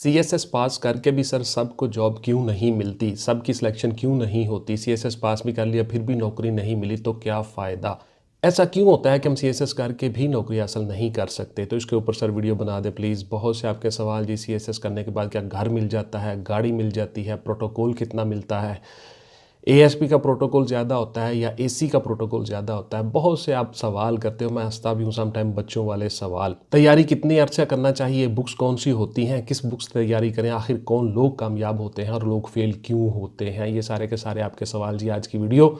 CSS पास करके भी sir सबको जॉब क्यों नहीं मिलती, सबकी सिलेक्शन क्यों नहीं होती? सीएसएस पास भी कर लिया फिर भी नौकरी नहीं मिली तो क्या फ़ायदा? ऐसा क्यों होता है कि हम सीएसएस करके भी नौकरी हासिल नहीं कर सकते? तो इसके ऊपर सर वीडियो बना दे प्लीज़। बहुत से आपके सवाल जी, सीएसएस करने के बाद क्या घर मिल जाता है, गाड़ी मिल जाती है, प्रोटोकॉल कितना मिलता है, एएसपी का प्रोटोकॉल ज़्यादा होता है या एसी का प्रोटोकॉल ज़्यादा होता है? बहुत से आप सवाल करते हो, मैं हंसता भी हूँ सम टाइम बच्चों वाले सवाल। तैयारी कितनी अर्सा करना चाहिए, बुक्स कौन सी होती हैं, किस बुक्स तैयारी करें, आखिर कौन लोग कामयाब होते हैं और लोग फेल क्यों होते हैं? ये सारे के सारे आपके सवाल जी आज की वीडियो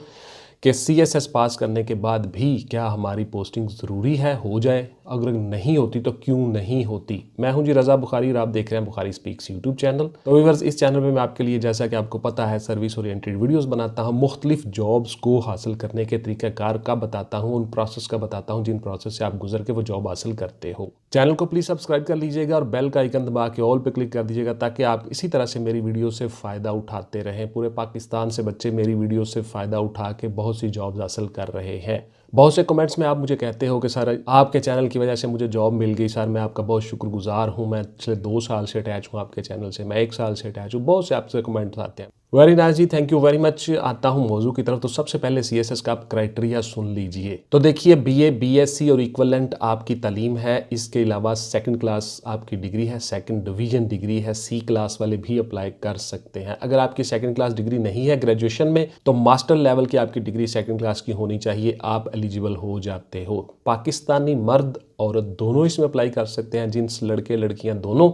कि सीएसएस पास करने के बाद भी क्या हमारी पोस्टिंग ज़रूरी है, हो जाए, अगर नहीं होती तो क्यों नहीं होती? मैं हूं जी रज़ा बुखारी और आप देख रहे हैं बुखारी स्पीक्स यूट्यूब चैनल। तो व्यूअर्स, इस चैनल में मैं आपके लिए, जैसा कि आपको पता है, सर्विस ओरिएंटेड वीडियोस बनाता हूं, मुख्तलिफ जॉब्स को हासिल करने के तरीक़ाकार का बताता हूं, उन प्रोसेस का बताता हूं जिन प्रोसेस से आप गुजर के वो जॉब हासिल करते हो। चैनल को प्लीज़ सब्सक्राइब कर लीजिएगा और बेल का आइकन दबा के ऑल पे क्लिक कर दीजिएगा ताकि आप इसी तरह से मेरी वीडियो से फ़ायदा उठाते रहें। पूरे पाकिस्तान से बच्चे मेरी वीडियो से फ़ायदा उठा के बहुत सी जॉब्स हासिल कर रहे हैं। बहुत से कमेंट्स में आप मुझे कहते हो कि सर आपके चैनल की वजह से मुझे जॉब मिल गई। सर मैं आपका बहुत शुक्रगुजार हूं, मैं पिछले 2 साल से अटैच हूं आपके चैनल से, मैं 1 साल से अटैच हूं। बहुत से आपसे कमेंट्स आते हैं। वेरी नाइस जी, थैंक यू वेरी मच। आता हूं मौजू की तरफ। तो सबसे पहले सीएसएस का आप क्राइटेरिया सुन लीजिए। तो देखिए, बीए, बीएससी और इक्विवेलेंट आपकी तालीम है। इसके अलावा सेकंड क्लास आपकी डिग्री है, सेकंड डिवीजन डिग्री है। सी क्लास वाले भी अप्लाई कर सकते हैं। अगर आपकी सेकंड क्लास डिग्री नहीं है ग्रेजुएशन में, तो मास्टर लेवल की आपकी डिग्री सेकंड क्लास की होनी चाहिए, आप एलिजिबल हो जाते हो। पाकिस्तानी मर्द औरत दोनों इसमें अप्लाई कर सकते हैं, जिन्स लड़के लड़कियां दोनों।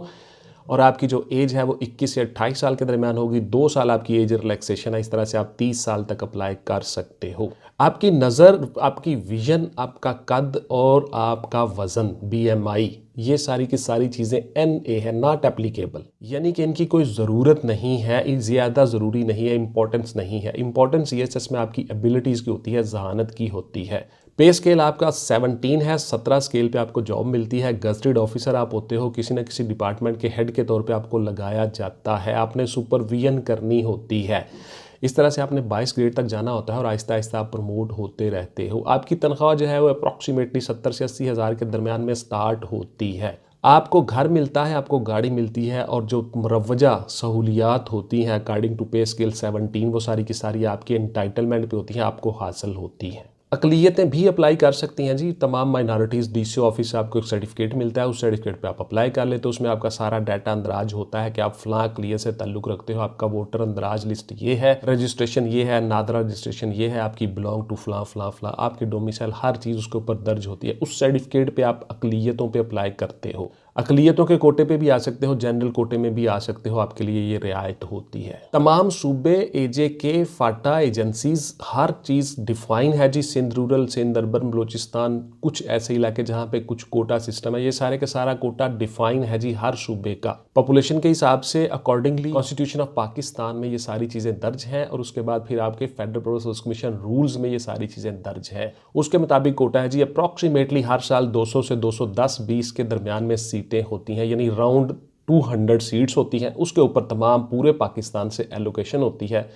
और आपकी जो एज है वो 21 से 28 साल के दरमियान होगी। 2 साल आपकी एज रिलैक्सेशन है। इस तरह से आप 30 साल तक अप्लाई कर सकते हो। आपकी नज़र, आपकी विजन, आपका कद और आपका वजन, बीएमआई, ये सारी की सारी चीज़ें एनए है, नॉट एप्लीकेबल, यानी कि इनकी कोई ज़रूरत नहीं है, ज़्यादा ज़रूरी नहीं है, इंपॉर्टेंस नहीं है। इंपॉर्टेंस सीएसएस में आपकी एबिलिटीज़ की होती है, जहानत की होती है। पे स्केल आपका 17 है, 17 स्केल पे आपको जॉब मिलती है। गजटेड ऑफिसर आप होते हो, किसी न किसी डिपार्टमेंट के हेड के तौर पे आपको लगाया जाता है, आपने सुपरविजन करनी होती है। इस तरह से आपने 22 ग्रेड तक जाना होता है और आहिस्ता आहिस्ता आप प्रमोट होते रहते हो। आपकी तनख्वाह जो है वो अप्रॉक्सीमेटली 70 से 80 हज़ार के दरमियान में स्टार्ट होती है। आपको घर मिलता है, आपको गाड़ी मिलती है और जो मुरवजा सहूलियात होती हैं अकॉर्डिंग टू पे स्केल 17, वो सारी की सारी आपके एंटाइटलमेंट पे होती हैं, आपको हासिल होती हैं। अकलियतें भी अप्लाई कर सकती हैं जी। तमाम माइनॉरिटीज़, डीसीओ ऑफिस से आपको एक सर्टिफिकेट मिलता है, उस सर्टिफिकेट पे आप अप्लाई कर लेते हो। उसमें आपका सारा डाटा अंदराज होता है कि आप फ़लाँ अकलियत से ताल्लुक़ रखते हो, आपका वोटर अंदराज लिस्ट ये है, रजिस्ट्रेशन ये है, नादरा रजिस्ट्रेशन ये है, आपकी बिलोंग टू फ़लाँ फ़लाँ फ़लाँ, आपकी डोमिसाइल, हर चीज़ उसके ऊपर दर्ज होती है। उस सर्टिफिकेट पर आप अकलियतों पर अप्लाई करते हो। अकलियतों के कोटे पे भी आ सकते हो, जनरल कोटे में भी आ सकते हो, आपके लिए ये रियायत होती है। तमाम सूबे, एजेके, फाटा, एजेंसीज, हर चीज़ डिफाइन है जी। सिंध रूरल, सिंध अर्बन, बलोचिस्तान, कुछ ऐसे इलाके जहाँ पे कुछ कोटा सिस्टम है, ये सारे का सारा कोटा डिफाइन है जी हर सूबे का। पॉपुलेशन के हिसाब से अकॉर्डिंगली कॉन्स्टिट्यूशन ऑफ पाकिस्तान में ये सारी चीज़ें दर्ज हैं और उसके बाद फिर आपके federal public service commission rules में ये सारी चीज़ें दर्ज है। उसके मुताबिक कोटा है जी। अप्रॉक्सीमेटली हर साल 200 से 210-20 के दरमियान में सीटें होती हैं, यानी राउंड 200 सीट्स होती हैं। उसके ऊपर तमाम पूरे पाकिस्तान से एलोकेशन होती है।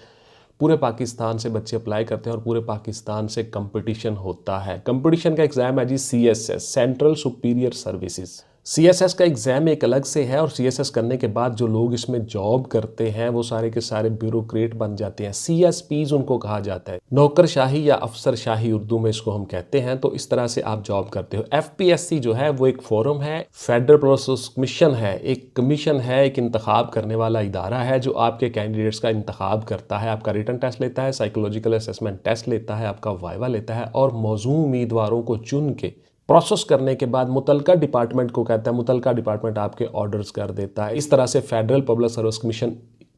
पूरे पाकिस्तान से बच्चे अप्लाई करते हैं और पूरे पाकिस्तान से कंपटीशन होता है। कंपटीशन का एग्ज़ाम है जी CSS, central superior services. CSS का एग्ज़ाम एक अलग से है और सीएसएस करने के बाद जो लोग इसमें जॉब करते हैं वो सारे के सारे ब्यूरोक्रेट बन जाते हैं। सीएसपीज उनको कहा जाता है, नौकरशाही या अफसरशाही उर्दू में इसको हम कहते हैं। तो इस तरह से आप जॉब करते हो। एफपीएससी जो है वो एक फोरम है, फेडरल पब्लिक सर्विस कमीशन है, एक कमीशन है, एक इंतखाब करने वाला इदारा है जो आपके कैंडिडेट्स का इंतखाब करता है। आपका रिटन टेस्ट लेता है, साइकोलॉजिकल असेसमेंट टेस्ट लेता है, आपका वाइवा लेता है और मौजूद उम्मीदवारों को चुन के प्रोसेस करने के बाद मुतलका डिपार्टमेंट को कहता है, मुतलका डिपार्टमेंट आपके ऑर्डर्स कर देता है। इस तरह से फेडरल पब्लिक सर्विस कमीशन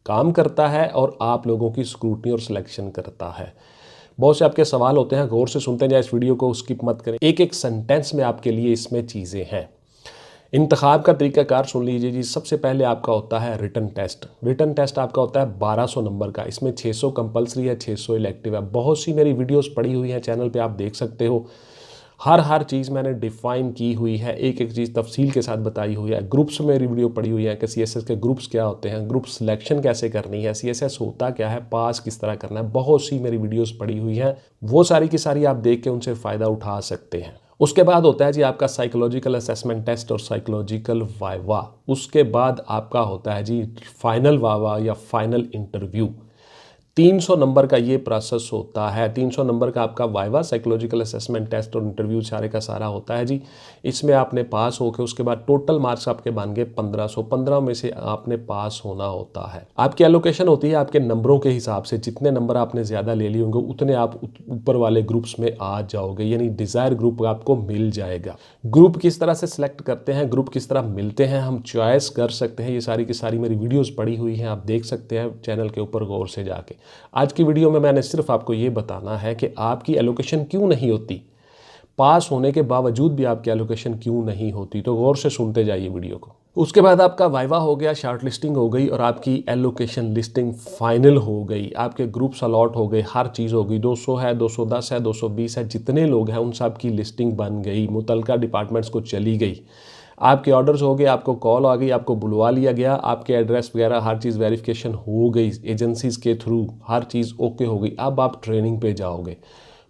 काम करता है और आप लोगों की स्क्रूटनी और सिलेक्शन करता है। बहुत से आपके सवाल होते हैं, गौर से सुनते जाए, इस वीडियो को स्किप मत करें। एक एक सेंटेंस में आपके लिए इसमें चीज़ें हैं। इंतखाब का तरीकाकार सुन लीजिए जी। सबसे पहले आपका होता है रिटन टेस्ट। रिटन टेस्ट आपका होता है 1200 नंबर का। इसमें 600 कंपलसरी है, 600 इलेक्टिव है। बहुत सी मेरी वीडियोस पड़ी हुई हैं चैनल पे, आप देख सकते हो। हर चीज़ मैंने डिफ़ाइन की हुई है, एक एक चीज़ तफसील के साथ बताई हुई है। ग्रुप्स में मेरी वीडियो पड़ी हुई है कि सीएसएस के ग्रुप्स क्या होते हैं, ग्रुप सिलेक्शन कैसे करनी है, सीएसएस होता क्या है, पास किस तरह करना है। बहुत सी मेरी वीडियोस पड़ी हुई हैं, वो सारी की सारी आप देख के उनसे फ़ायदा उठा सकते हैं। उसके बाद होता है जी आपका साइकोलॉजिकल असेसमेंट टेस्ट और साइकोलॉजिकल वाइवा। उसके बाद आपका होता है जी फाइनल वाइवा या फाइनल इंटरव्यू। 300 नंबर का ये प्रोसेस होता है। 300 नंबर का आपका वाइवा, साइकोलॉजिकल असेसमेंट टेस्ट और इंटरव्यू सारे का सारा होता है जी। इसमें आपने पास होकर उसके बाद टोटल मार्क्स आपके बन गए 1500। 15 में से आपने पास होना होता है। आपकी एलोकेशन होती है आपके नंबरों के हिसाब से। जितने नंबर आपने ज़्यादा ले लिए होंगे उतने आप ऊपर वाले ग्रुप्स में आ जाओगे, यानी डिज़ायर ग्रुप आपको मिल जाएगा। ग्रुप किस तरह से सिलेक्ट करते हैं, ग्रुप किस तरह मिलते हैं, हम चॉइस कर सकते हैं, ये सारी की सारी मेरी वीडियोज़ पड़ी हुई हैं, आप देख सकते हैं चैनल के ऊपर गौर से जाके। आज की वीडियो में मैंने सिर्फ आपको ये बताना है कि आपकी एलोकेशन क्यों नहीं होती, पास होने के बावजूद भी आपकी एलोकेशन क्यों नहीं होती। तो गौर से सुनते जाइए वीडियो को। उसके बाद आपका वाइवा हो गया, शॉर्ट लिस्टिंग हो गई और आपकी एलोकेशन लिस्टिंग फाइनल हो गई। आपके ग्रुप्स अलॉट हो गए, हर चीज़ हो गई। 200 है, 210 है, 220 है, जितने लोग हैं उन सब की लिस्टिंग बन गई, मुतलका डिपार्टमेंट्स को चली गई। आपके ऑर्डर्स हो गए, आपको कॉल आ गई, आपको बुलवा लिया गया, आपके एड्रेस वगैरह हर चीज़ वेरिफिकेशन हो गई एजेंसीज़ के थ्रू, हर चीज़ ओके हो गई। अब आप ट्रेनिंग पे जाओगे।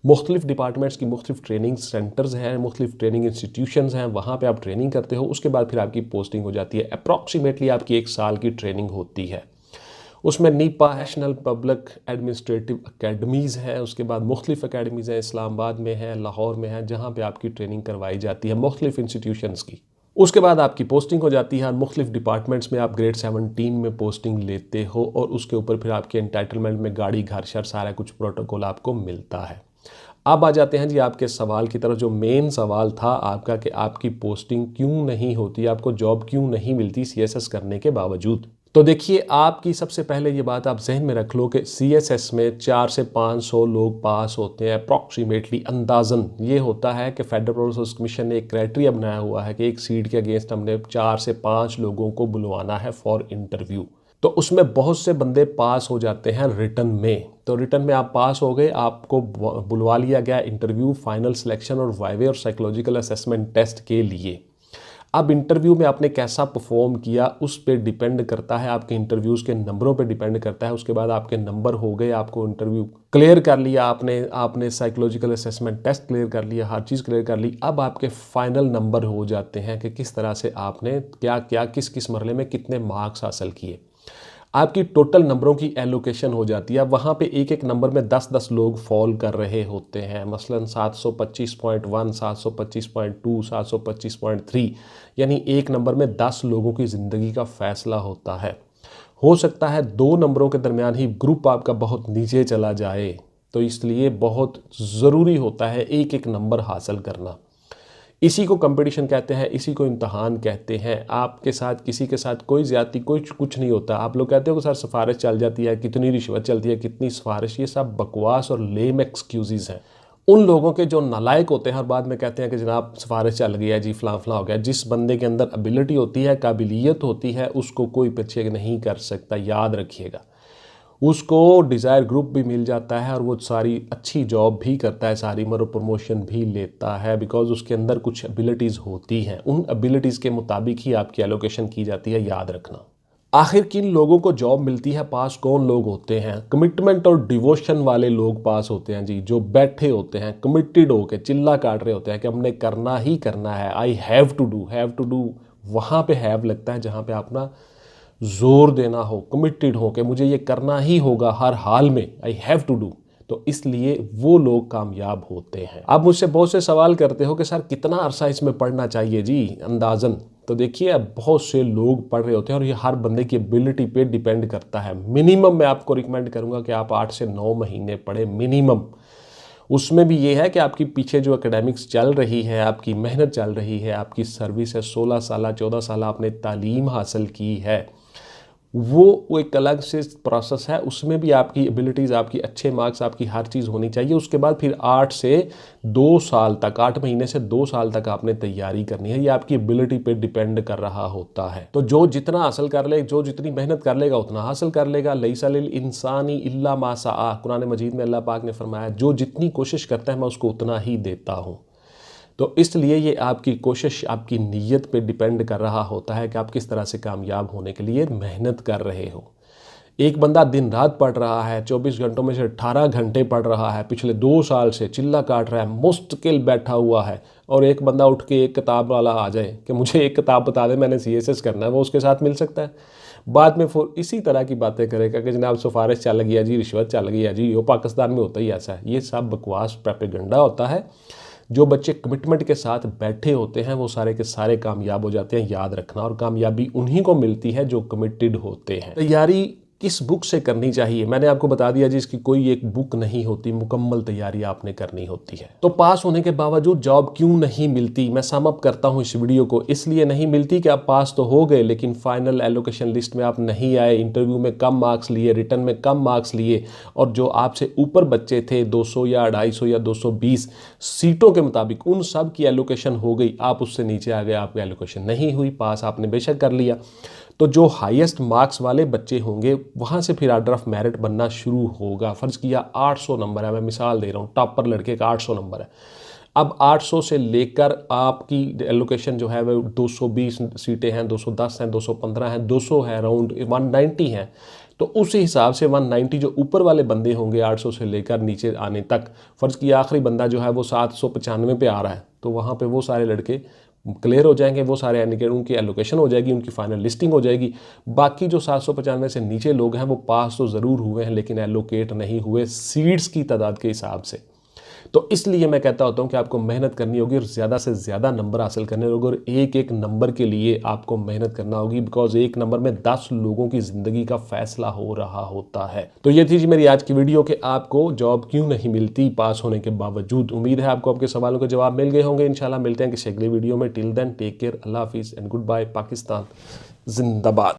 मुख्तलिफ डिपार्टमेंट्स की मुख्तलिफ ट्रेनिंग सेंटर्स हैं, मुख्तलिफ ट्रेनिंग इंस्टीट्यूशंस हैं, वहाँ पे आप ट्रेनिंग करते हो। उसके बाद फिर आपकी पोस्टिंग हो जाती है। अप्रॉक्सीमेटली आपकी 1 साल की ट्रेनिंग होती है। उसमें Nipah national public administrative academies हैं, उसके बाद मुख्तलिफ अकेडमीज़ हैं, इस्लामाबाद में है, लाहौर में है, जहाँ पे आपकी ट्रेनिंग करवाई जाती है मुख्तलिफ इंस्टीट्यूशंस की। उसके बाद आपकी पोस्टिंग हो जाती है। मुख्तलिफ डिपार्टमेंट्स में आप ग्रेड 17 में पोस्टिंग लेते हो और उसके ऊपर फिर आपके एंटाइटलमेंट में गाड़ी, घर शर सारा कुछ प्रोटोकॉल आपको मिलता है। अब आ जाते हैं जी आपके सवाल की तरफ। जो मेन सवाल था आपका कि आपकी पोस्टिंग क्यों नहीं होती, आपको जॉब क्यों नहीं मिलती CSS करने के बावजूद। तो देखिए, आपकी सबसे पहले ये बात आप जहन में रख लो कि CSS में 400 से 500 लोग पास होते हैं अप्रॉक्सीमेटली। अंदाजन ये होता है कि फेडरल प्रोसेस कमीशन ने एक क्राइटेरिया बनाया हुआ है कि एक सीट के अगेंस्ट हमने 4 से 5 लोगों को बुलवाना है फॉर इंटरव्यू। तो उसमें बहुत से बंदे पास हो जाते हैं रिटन में। तो रिटन में आप पास हो गए, आपको बुलवा लिया गया इंटरव्यू, फाइनल सिलेक्शन और वाइवे और साइकोलॉजिकल असेसमेंट टेस्ट के लिए। अब इंटरव्यू में आपने कैसा परफॉर्म किया उस पर डिपेंड करता है, आपके इंटरव्यूज़ के नंबरों पे डिपेंड करता है। उसके बाद आपके नंबर हो गए, आपको इंटरव्यू क्लियर कर लिया, आपने साइकोलॉजिकल असेसमेंट टेस्ट क्लियर कर लिया, हर चीज़ क्लियर कर ली। अब आपके फाइनल नंबर हो जाते हैं कि किस तरह से आपने क्या क्या किस किस मरले में कितने मार्क्स हासिल किए। आपकी टोटल नंबरों की एलोकेशन हो जाती है। वहाँ पे एक एक नंबर में 10-10 लोग फॉल कर रहे होते हैं। मसलन 725.1, 725.2, 725.3, यानी एक नंबर में 10 लोगों की ज़िंदगी का फ़ैसला होता है। हो सकता है 2 नंबरों के दरमियान ही ग्रुप आपका बहुत नीचे चला जाए, तो इसलिए बहुत ज़रूरी होता है एक एक नंबर हासिल करना। इसी को कंपटीशन कहते हैं, इसी को इम्तहान कहते हैं। आपके साथ किसी के साथ कोई ज़्यादती कुछ नहीं होता। आप लोग कहते हो कि सर सिफारिश चल जाती है, कितनी रिश्वत चलती है, कितनी सिफारिश, ये सब बकवास और लेम एक्सक्यूज़ हैं उन लोगों के जो नालायक होते हैं और बाद में कहते हैं कि जनाब सिफारिश चल गई है जी, फलां हो गया। जिस बंदे के अंदर एबिलिटी होती है, काबिलियत होती है, उसको कोई पीछे नहीं कर सकता, याद रखिएगा। उसको डिज़ायर ग्रुप भी मिल जाता है और वो सारी अच्छी जॉब भी करता है, सारी प्रमोशन भी लेता है, बिकॉज उसके अंदर कुछ एबिलिटीज़ होती हैं। उन एबिलिटीज़ के मुताबिक ही आपकी एलोकेशन की जाती है, याद रखना। आखिर किन लोगों को जॉब मिलती है, पास कौन लोग होते हैं? कमिटमेंट और डिवोशन वाले लोग पास होते हैं जी, जो बैठे होते हैं कमिटेड होकर चिल्ला काट रहे होते हैं कि हमने करना ही करना है। I have to do. वहाँ पे हैव लगता है जहाँ पे अपना जोर देना हो, कमिटेड हो कि मुझे ये करना ही होगा हर हाल में, आई हैव टू डू। तो इसलिए वो लोग कामयाब होते हैं। आप मुझसे बहुत से सवाल करते हो कि सर कितना अरसा इसमें पढ़ना चाहिए जी अंदाज़न। तो देखिए, अब बहुत से लोग पढ़ रहे होते हैं और ये हर बंदे की एबिलिटी पे डिपेंड करता है। मिनिमम मैं आपको रिकमेंड करूँगा कि आप 8 से 9 महीने पढ़ें मिनिमम। उसमें भी ये है कि आपकी पीछे जो एकेडमिक्स चल रही है, आपकी मेहनत चल रही है, आपकी सर्विस है, 16 साल 14 साल आपने तालीम हासिल की है, वो एक अलग से प्रोसेस है। उसमें भी आपकी एबिलिटीज़, आपकी अच्छे मार्क्स, आपकी हर चीज़ होनी चाहिए। उसके बाद फिर 8 से 2 साल तक, 8 महीने से 2 साल तक आपने तैयारी करनी है। ये आपकी एबिलिटी पे डिपेंड कर रहा होता है। तो जो जितना हासिल कर ले, जो जितनी मेहनत कर लेगा उतना हासिल कर लेगा। लैसा लिल इंसानी इल्ला मा सआ, कुरान मजीद में अल्लाह पाक ने फरमाया, जो जितनी कोशिश करता है मैं उसको उतना ही देता हूँ। तो इसलिए ये आपकी कोशिश, आपकी नीयत पे डिपेंड कर रहा होता है कि आप किस तरह से कामयाब होने के लिए मेहनत कर रहे हो। एक बंदा दिन रात पढ़ रहा है, 24 घंटों में से 18 घंटे पढ़ रहा है, पिछले 2 साल से चिल्ला काट रहा है, मुस्तकिल बैठा हुआ है, और एक बंदा उठ के एक किताब वाला आ जाए कि मुझे एक किताब बता दे, मैंने CSS करना है, वो उसके साथ मिल सकता है। बाद में फिर इसी तरह की बातें करेगा कि जनाब सिफारिश चल गया जी, रिश्वत चल गया जी, यो पाकिस्तान में होता ही ऐसा है। ये सब बकवास प्रोपेगेंडा होता है। जो बच्चे कमिटमेंट के साथ बैठे होते हैं वो सारे के सारे कामयाब हो जाते हैं, याद रखना। और कामयाबी उन्हीं को मिलती है जो कमिटेड होते हैं। तैयारी किस बुक से करनी चाहिए, मैंने आपको बता दिया जी, इसकी कोई एक बुक नहीं होती, मुकम्मल तैयारी आपने करनी होती है। तो पास होने के बावजूद जॉब क्यों नहीं मिलती, मैं सम अप करता हूँ इस वीडियो को। इसलिए नहीं मिलती कि आप पास तो हो गए लेकिन फाइनल एलोकेशन लिस्ट में आप नहीं आए, इंटरव्यू में कम मार्क्स लिए, रिटर्न में कम मार्क्स लिए, और जो आपसे ऊपर बच्चे थे 200 या 250 या 220 सीटों के मुताबिक, उन सब की एलोकेशन हो गई, आप उससे नीचे आ गए, आपकी एलोकेशन नहीं हुई। पास आपने बेशक कर लिया, तो जो हाईएस्ट मार्क्स वाले बच्चे होंगे वहाँ से फिर ऑर्डर ऑफ मेरिट बनना शुरू होगा। फ़र्ज़ किया 800 नंबर है, मैं मिसाल दे रहा हूँ, टॉपर लड़के का 800 नंबर है। अब 800 से लेकर आपकी एलोकेशन जो है वो 220 सीटें हैं, 210 हैं, 215 हैं, 200 है, अराउंड 190 हैं। तो उस हिसाब से 190 जो ऊपर वाले बंदे होंगे 800 से लेकर नीचे आने तक, फ़र्ज़ किया आखिरी बंदा जो है वो 795 पे आ रहा है, तो वहाँ पे वो सारे लड़के क्लियर हो जाएंगे, वो सारे एंडिकेट, उनकी एलोकेशन हो जाएगी, उनकी फाइनल लिस्टिंग हो जाएगी। बाकी जो 795 से नीचे लोग हैं वो पास तो ज़रूर हुए हैं लेकिन एलोकेट नहीं हुए सीट्स की तादाद के हिसाब से। तो इसलिए मैं कहता होता हूँ कि आपको मेहनत करनी होगी और ज़्यादा से ज़्यादा नंबर हासिल करने होंगे, और एक एक नंबर के लिए आपको मेहनत करना होगी, बिकॉज एक नंबर में 10 लोगों की ज़िंदगी का फैसला हो रहा होता है। तो ये थी जी मेरी आज की वीडियो कि आपको जॉब क्यों नहीं मिलती पास होने के बावजूद। उम्मीद है आपको आपके सवालों के जवाब मिल गए होंगे। इंशाल्लाह मिलते हैं किसी अगली वीडियो में। टिल देन टेक केयर, अल्लाह हाफिज़ एंड गुड बाय। पाकिस्तान जिंदाबाद।